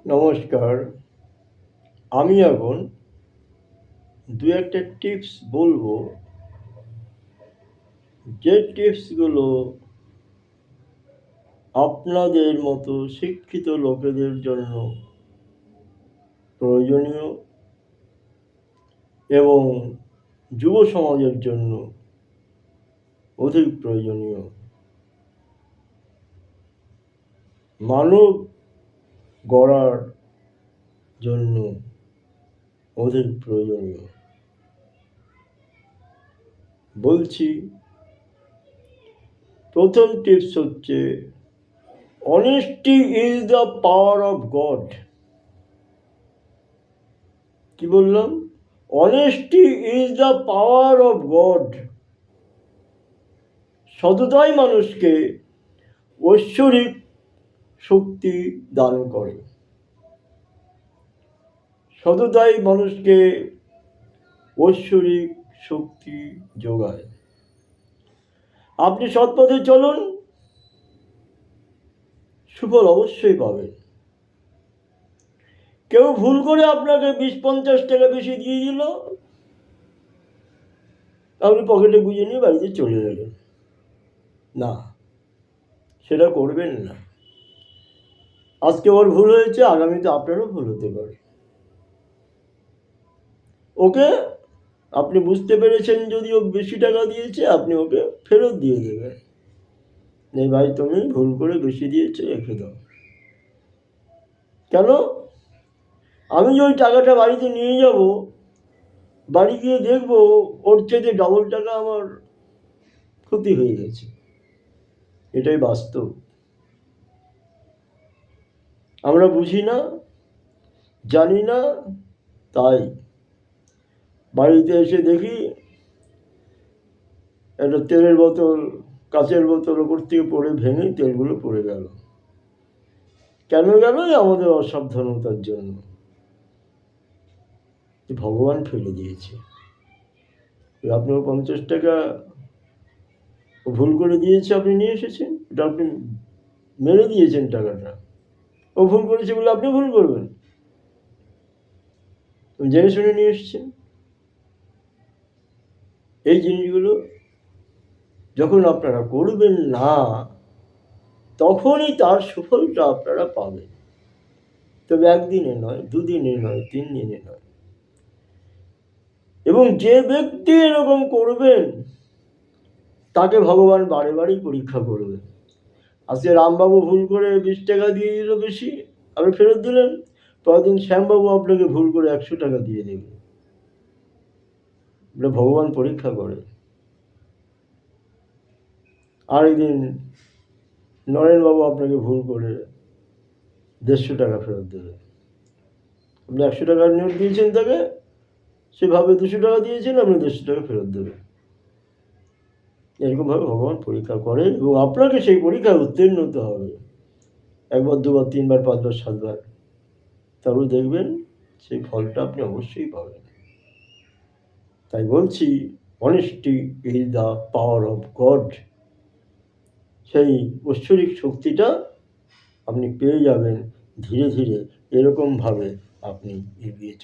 নমস্কার। আমি এখন দু একটা টিপস বলবো, যে টিপসগুলো আপনাদের মতো শিক্ষিত লোকেদের জন্য প্রয়োজনীয় এবং যুব সমাজের জন্য অধিক প্রয়োজনীয়। মানব গড়ার জন্য অধিক প্রয়োজনীয়। বলছি, প্রথম টিপস হচ্ছে, honesty is the power of God. কি বললাম? Honesty is the power of God. সততাই মানুষকে ঐশ্বরিক শক্তি দান করে। সততাই মানুষকে ঐশ্বরিক শক্তি যোগায়। আপনি সৎপথে চলুন, সুফল অবশ্যই পাবেন। কেউ ভুল করে আপনাকে 20-50 টাকা বেশি দিয়ে দিল, আপনি পকেটে গুঁজে নিয়ে বাড়িতে চলে গেলেন। না, সেটা করবেন না। আজকে ওর ভুল হয়েছে, আগামীতে আপনারও ভুল হতে পারে। ওকে আপনি বুঝতে পেরেছেন, যদি ও বেশি টাকা দিয়েছে, আপনি ওকে ফেরত দিয়ে দেবেন। নেই ভাই, তুমি ভুল করে বেশি দিয়েছো, রেখে দাও। কেন? আমি যে ওই টাকাটা বাড়িতে নিয়ে যাব, বাড়ি গিয়ে দেখবো ওর চেয়ে ডবল টাকা আমার ক্ষতি হয়ে গেছে। এটাই বাস্তব। আমরা বুঝি না, জানি না, তাই বাড়িতে এসে দেখি একটা তেলের বোতল, কাঁচের বোতল ওপর থেকে পড়ে ভেঙে তেলগুলো পড়ে গেল। কেন গেল? আমাদের অসাবধানতার জন্য। ভগবান ফেলে দিয়েছে। আপনার 50 টাকা ভুল করে দিয়েছে, আপনি নিয়ে এসেছেন, এটা আপনি মেরে দিয়েছেন টাকাটা। ও ভুল করেছে বলে আপনি ভুল করবেন? জেনে শুনে নিয়ে এসেছেন। এই জিনিসগুলো যখন আপনারা করবেন না, তখনই তার সুফলটা আপনারা পাবেন। তবে একদিনে নয়, দুদিনে নয়, 3 দিনে নয়। এবং যে ব্যক্তি এরকম করবেন, তাকে ভগবান বারে বারেই পরীক্ষা করবে। আজকে রামবাবু ভুল করে 20 টাকা দিয়ে দিল বেশি, আপনি ফেরত দিলেন। পরদিন শ্যামবাবু আপনাকে ভুল করে 100 টাকা দিয়ে দেবে। এটা ভগবান পরীক্ষা করে। আরেকদিন নরেনবাবু আপনাকে ভুল করে 150 টাকা ফেরত দেবে। আপনি 100 টাকার নোট দিয়েছেন তাকে, সেভাবে 200 টাকা দিয়েছেন, আপনি 150 টাকা ফেরত দেবেন। এরকমভাবে ভগবান পরীক্ষা করে, এবং আপনাকে সেই পরীক্ষায় উত্তীর্ণ হতে হবে। 1 বার, 2 বার, 3 বার, 5 বার, 7 বার। তারপরে দেখবেন সেই ফলটা আপনি অবশ্যই পাবেন। তাই বলছি, honesty is the power of god. সেই ঐশ্বরিক শক্তিটা আপনি পেয়ে যাবেন ধীরে ধীরে। এরকমভাবে আপনি এগিয়ে চলুন।